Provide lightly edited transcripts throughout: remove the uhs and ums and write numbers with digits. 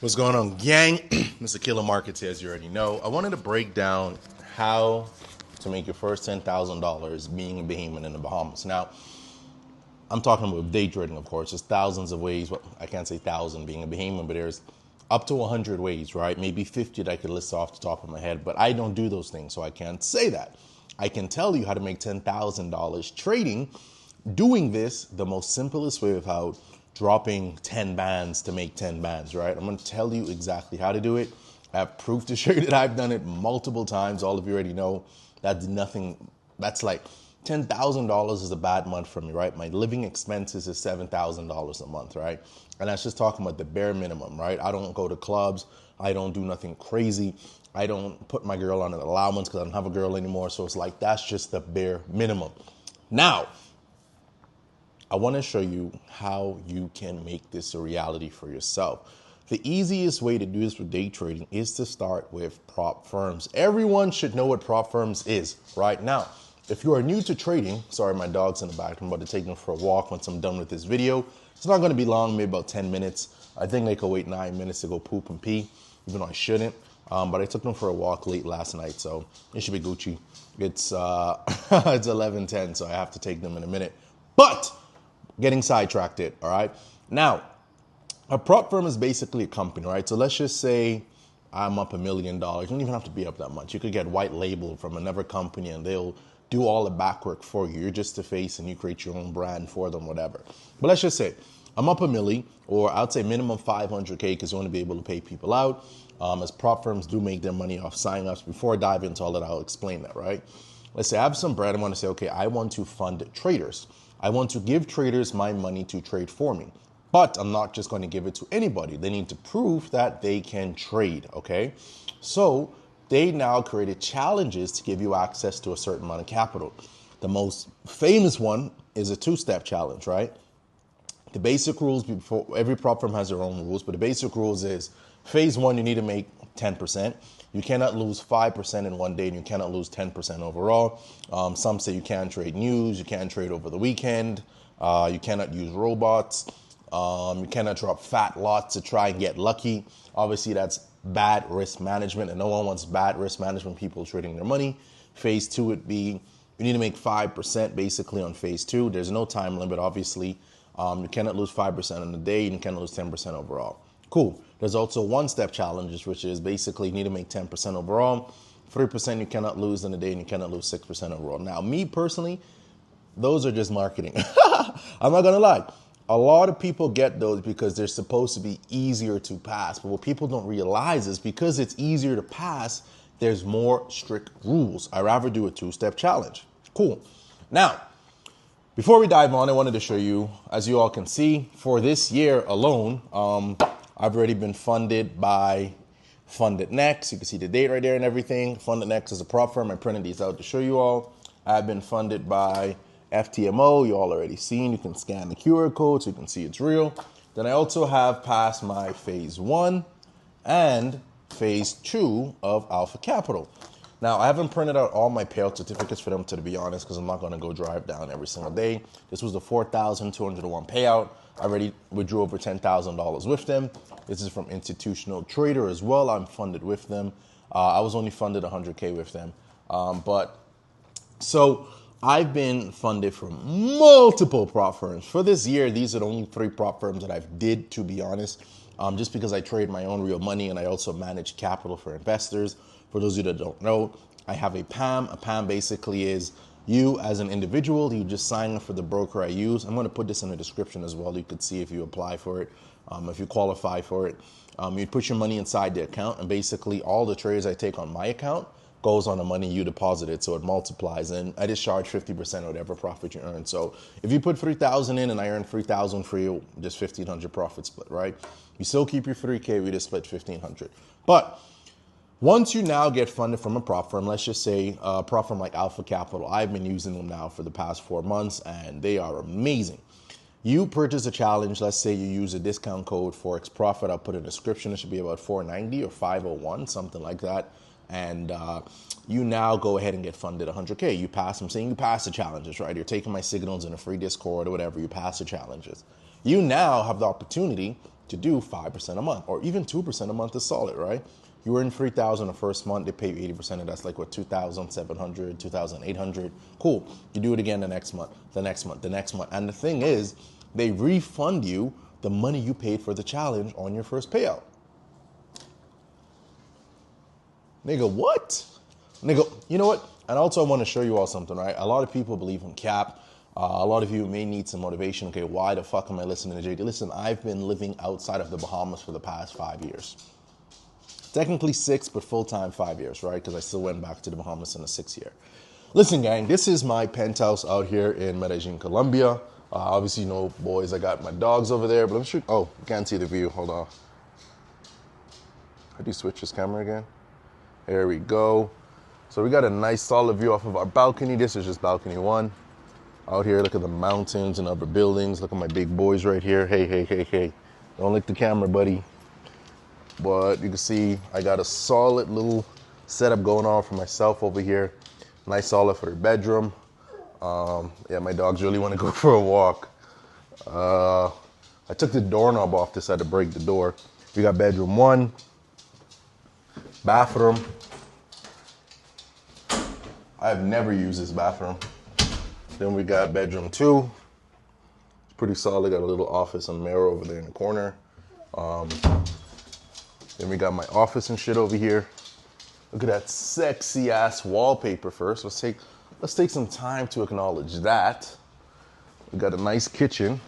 What's going on, gang? Mr. Killer Markets here, as you already know. I wanted to break down how to make your first $10,000 being a Bahamian in the Bahamas. Now, I'm talking about day trading, of course. There's thousands of ways. Well, I can't say thousand being a Bahamian, but there's up to 100 ways, right? Maybe 50 that I could list off the top of my head, but I don't do those things, so I can't say that. I can tell you how to make $10,000 trading, doing this the most simplest way without dropping 10 bands to make 10 bands, right? I'm gonna tell you exactly how to do it. I have proof to show you that I've done it multiple times. All of you already know that's nothing. That's like $10,000 is a bad month for me, right? My living expenses is $7,000 a month, right? And that's just talking about the bare minimum, right? I don't go to clubs. I don't do nothing crazy. I don't put my girl on an allowance because I don't have a girl anymore. So it's like, that's just the bare minimum. Now, I want to show you how you can make this a reality for yourself. The easiest way to do this with day trading is to start with prop firms. Everyone should know what prop firms is right now. If you are new to trading, sorry, my dog's in the back. I'm about to take them for a walk once I'm done with this video. It's not going to be long, maybe about 10 minutes. I think they could wait 9 minutes to go poop and pee, even though I shouldn't. But I took them for a walk late last night, so it should be Gucci. It's it's 11:10, so I have to take them in a minute. But getting sidetracked it, all right? Now, a prop firm is basically a company, right? So let's just say I'm up $1 million. You don't even have to be up that much. You could get white labeled from another company and they'll do all the back work for you. You're just the face and you create your own brand for them, whatever. But let's just say I'm up $1 million, or I'd say minimum 500K because you want to be able to pay people out. As prop firms do make their money off sign-ups. Before I dive into all that, I'll explain that, right? Let's say I have some bread. I want to say, okay, I want to fund traders. I want to give traders my money to trade for me. But I'm not just going to give it to anybody. They need to prove that they can trade, okay? So they now created challenges to give you access to a certain amount of capital. The most famous one is a two-step challenge, right? The basic rules, before every prop firm has their own rules, but the basic rules is phase one, you need to make 10%. You cannot lose 5% in one day, and you cannot lose 10% overall. Some say you can't trade news, you can't trade over the weekend, you cannot use robots, you cannot drop fat lots to try and get lucky. Obviously, that's bad risk management, and no one wants bad risk management people trading their money. Phase two would be you need to make 5% basically on phase two. There's no time limit, obviously. You cannot lose 5% in a day, and you cannot lose 10% overall. Cool. There's also one-step challenges, which is basically you need to make 10% overall. 3% you cannot lose in a day, and you cannot lose 6% overall. Now, me personally, those are just marketing. I'm not going to lie. A lot of people get those because they're supposed to be easier to pass. But what people don't realize is because it's easier to pass, there's more strict rules. I'd rather do a two-step challenge. Cool. Now, before we dive on, I wanted to show you, as you all can see, for this year alone, I've already been funded by Funded Next. You can see the date right there and everything. Funded Next is a prop firm. I printed these out to show you all. I've been funded by FTMO. You all already seen. You can scan the QR code so you can see it's real. Then I also have passed my phase one and phase two of Alpha Capital. Now, I haven't printed out all my payout certificates for them, to be honest, because I'm not going to go drive down every single day. This was the 4,201 payout. I already withdrew over $10,000 with them. This is from Institutional Trader as well. I'm funded with them. I was only funded 100K with them. So I've been funded from multiple prop firms. For this year, these are the only 3 prop firms that I've did, to be honest, just because I trade my own real money and I also manage capital for investors. For those of you that don't know, I have a PAMM. A PAMM basically is you as an individual, you just sign up for the broker I use. I'm going to put this in the description as well. You could see if you apply for it, if you qualify for it. You put your money inside the account, and basically all the trades I take on my account goes on the money you deposited, so it multiplies. And I just charge 50% of whatever profit you earn. So if you put $3,000 in and I earn $3,000 for you, just $1,500 profit split, right? You still keep your $3K, we just split $1,500. But once you now get funded from a prop firm, let's just say a prop firm like Alpha Capital, I've been using them now for the past 4 months, and they are amazing. You purchase a challenge. Let's say you use a discount code Forex Profit. I'll put a description. It should be about $490 or $501, something like that. And you now go ahead and get funded 100K. You pass. I'm saying you pass the challenges, right? You're taking my signals in a free Discord or whatever. You pass the challenges. You now have the opportunity to do 5% a month, or even 2% a month is solid, right? You earn $3,000 the first month, they pay you 80% of that's like what, 2,700, 2,800. Cool. You do it again the next month, the next month, the next month. And the thing is, they refund you the money you paid for the challenge on your first payout. Nigga, what? Nigga, you know what? And also I want to show you all something, right? A lot of people believe in cap. A lot of you may need some motivation. Okay, why the fuck am I listening to JD? Listen, I've been living outside of the Bahamas for the past 5 years. Technically 6, but full-time 5 years, right? Because I still went back to the Bahamas in the 6th year. Listen, gang, this is my penthouse out here in Medellin, Colombia. Obviously, you know, boys, I got my dogs over there, but I'm sure, oh, you can't see the view, hold on. How do you switch this camera again? There we go. So we got a nice solid view off of our balcony. This is just balcony 1. Out here, look at the mountains and other buildings. Look at my big boys right here. Hey, hey, hey, hey. Don't lick the camera, buddy. But you can see I got a solid little setup going on for myself over here. Nice solid for the bedroom. Yeah, my dogs really want to go for a walk. I took the doorknob off this side to break the door. We got bedroom 1, bathroom. I've never used this bathroom. Then we got bedroom 2. It's pretty solid. Got a little office and mirror over there in the corner. Then we got my office and shit over here. Look at that sexy ass wallpaper first. Let's take some time to acknowledge that. We got a nice kitchen.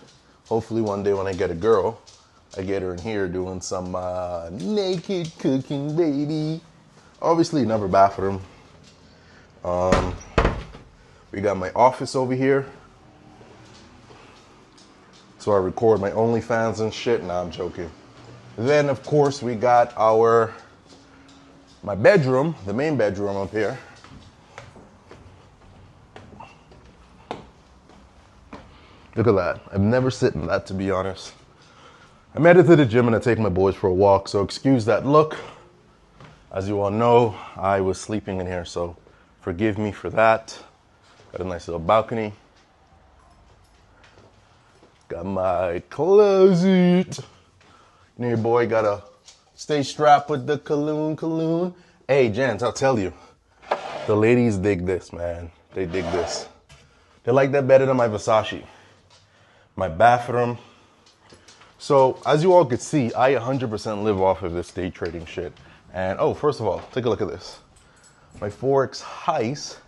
Hopefully one day when I get a girl, I get her in here doing some naked cooking, baby. Obviously another bathroom. We got my office over here. So I record my OnlyFans and shit. Nah, I'm joking. Then of course we got my bedroom, the main bedroom up here. Look at that. I've never sit in that, to be honest. I'm headed to the gym and I take my boys for a walk, so excuse that look. As you all know, I was sleeping in here, so forgive me for that. Got a nice little balcony. Got my closet. You know your boy gotta stay strapped with the cologne. Hey, gents, I'll tell you. The ladies dig this, man. They dig this. They like that better than my Versace. My bathroom. So, as you all could see, I 100% live off of this day trading shit. And, oh, first of all, take a look at this. My Forex heist.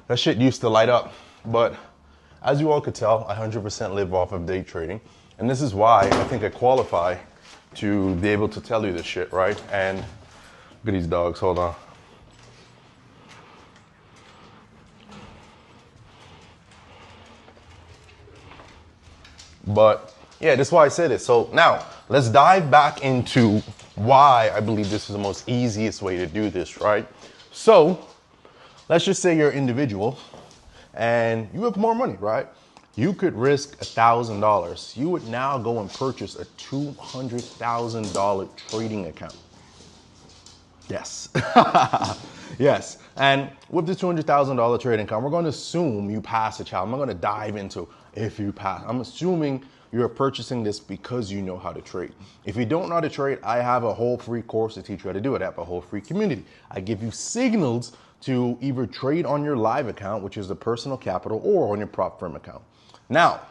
That shit used to light up, but as you all could tell, I 100% live off of day trading. And this is why I think I qualify to be able to tell you this shit, right? And look at these dogs, hold on. But yeah, that's why I say this. So now let's dive back into why I believe this is the most easiest way to do this, right? So let's just say you're an individual and you have more money, right? You could risk $1,000. You would now go and purchase a $200,000 trading account. Yes. Yes. And with the $200,000 trading account, we're going to assume you pass the challenge. I'm not going to dive into if you pass. I'm assuming you're purchasing this because you know how to trade. If you don't know how to trade, I have a whole free course to teach you how to do it. I have a whole free community. I give you signals to either trade on your live account, which is the personal capital, or on your prop firm account. Now,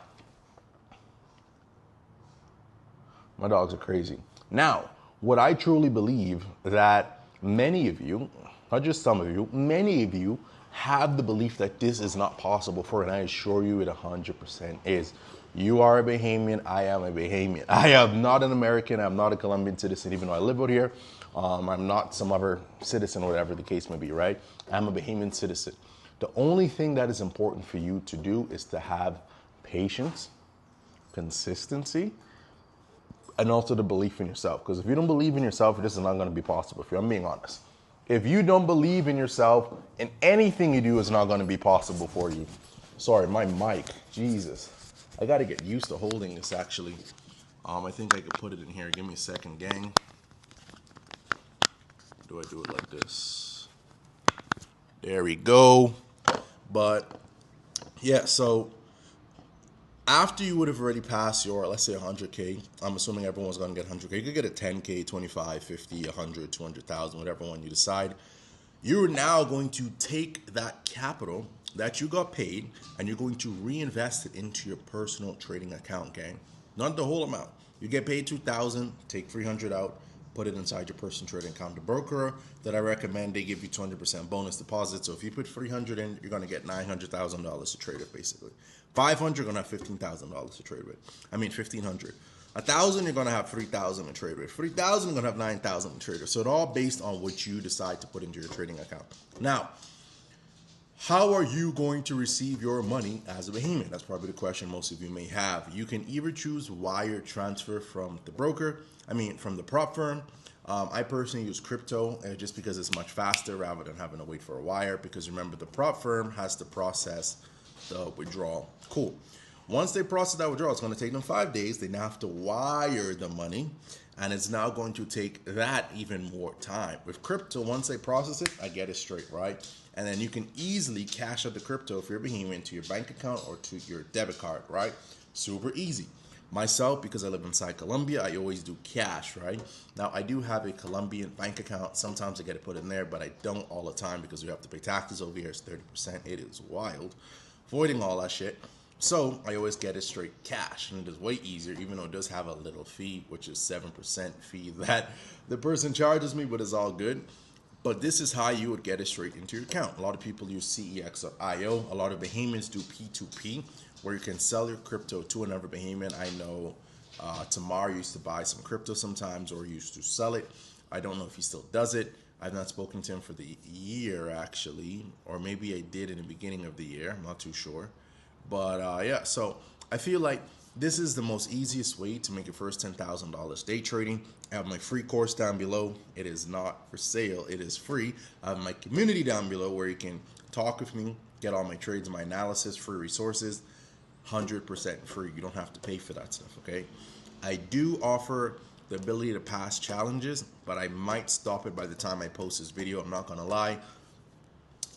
my dogs are crazy. Now, what I truly believe that many of you, not just some of you, many of you have the belief that this is not possible for, and I assure you it 100% is. You are a Bahamian, I am a Bahamian. I am not an American, I'm not a Colombian citizen, even though I live out here. I'm not some other citizen, whatever the case may be, right? I'm a Bahamian citizen. The only thing that is important for you to do is to have patience, consistency, and also the belief in yourself. Because if you don't believe in yourself, this is not going to be possible for you. I'm being honest. If you don't believe in yourself, and anything you do is not going to be possible for you. Sorry, my mic. Jesus. I got to get used to holding this, actually. I think I could put it in here. Give me a second, gang. Do I do it like this? There we go. But, yeah, so after you would have already passed your, let's say 100K, I'm assuming everyone's going to get 100K. You could get a 10K, 25, 50, 100, 200,000, whatever one you decide. You're now going to take that capital that you got paid and you're going to reinvest it into your personal trading account, gang. Not the whole amount. You get paid 2,000, take 300 out, put it inside your personal trading account. The broker that I recommend, they give you 200% bonus deposit. So if you put 300 in, you're going to get $900,000 to trade with, basically. 500, you're going to have $15,000 to trade with. I mean, 1,500. 1,000, you're going to have 3,000 to trade with. 3,000, you're going to have 9,000 to trade with. So it's all based on what you decide to put into your trading account. Now, how are you going to receive your money as a Bahamian? That's probably the question most of you may have. You can either choose wire transfer from the broker, from the prop firm. I personally use crypto just because it's much faster rather than having to wait for a wire, because remember, the prop firm has to process the withdrawal. Cool. Once they process that withdrawal, it's going to take them 5 days. They now have to wire the money, and it's now going to take that even more time. With crypto, once they process it, I get it straight, right? And then you can easily cash out the crypto if you're Bahamian to your bank account or to your debit card, right? Super easy. Myself, because I live inside Colombia, I always do cash, right? Now, I do have a Colombian bank account. Sometimes I get it put in there, but I don't all the time because we have to pay taxes over here. It's 30%. It is wild. Avoiding all that shit. So I always get it straight cash, and it is way easier, even though it does have a little fee, which is 7% fee that the person charges me, but it's all good. But this is how you would get it straight into your account. A lot of people use CEX.io. A lot of Bahamians do P2P, where you can sell your crypto to another Bahamian. I know Tamar used to buy some crypto sometimes, or used to sell it. I don't know if he still does it. I've not spoken to him for the year, actually, or maybe I did in the beginning of the year. I'm not too sure. But yeah, so I feel like this is the most easiest way to make your first $10,000 day trading. I have my free course down below. It is not for sale. It is free. I have my community down below where you can talk with me, get all my trades, my analysis, free resources, 100% free. You don't have to pay for that stuff, okay? I do offer the ability to pass challenges, but I might stop it by the time I post this video. I'm not going to lie,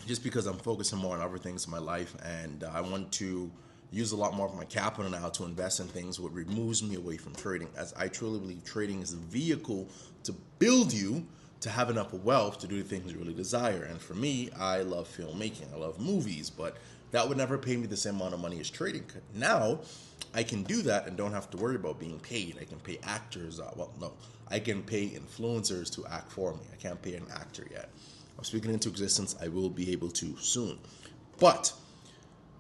just because I'm focusing more on other things in my life, and I want to use a lot more of my capital now to invest in things what removes me away from trading, as I truly believe trading is a vehicle to build you to have enough wealth to do the things you really desire. And for me, I love filmmaking, I love movies, but that would never pay me the same amount of money as trading. Now, I can do that and don't have to worry about being paid. I can pay actors, I can pay influencers to act for me. I can't pay an actor yet. I'm speaking into existence. I will be able to soon. But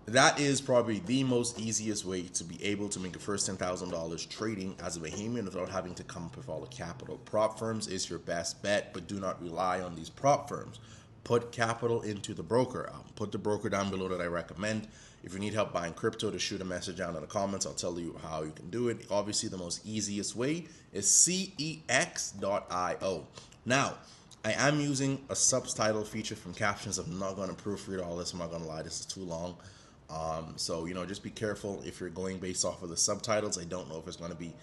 that is probably the most easiest way to be able to make your first $10,000 trading as a Bahamian without having to come up with all the capital. Prop firms is your best bet, but do not rely on these prop firms. Put capital into the broker. I'll put the broker down below that I recommend. If you need help buying crypto, to shoot a message down in the comments. I'll tell you how you can do it. Obviously, the most easiest way is CEX.io. Now, I am using a subtitle feature from captions. I'm not going to proofread all this. I'm not going to lie. This is too long. So, just be careful if you're going based off of the subtitles. I don't know if it's going to be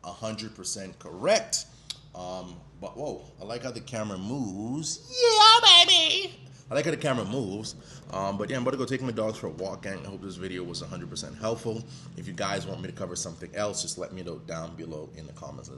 100% correct. But whoa, I like how the camera moves. Yeah, baby. I like how the camera moves. But yeah, I'm about to go take my dogs for a walk, gang. I hope this video was 100% helpful. If you guys want me to cover something else, just let me know down below in the comments.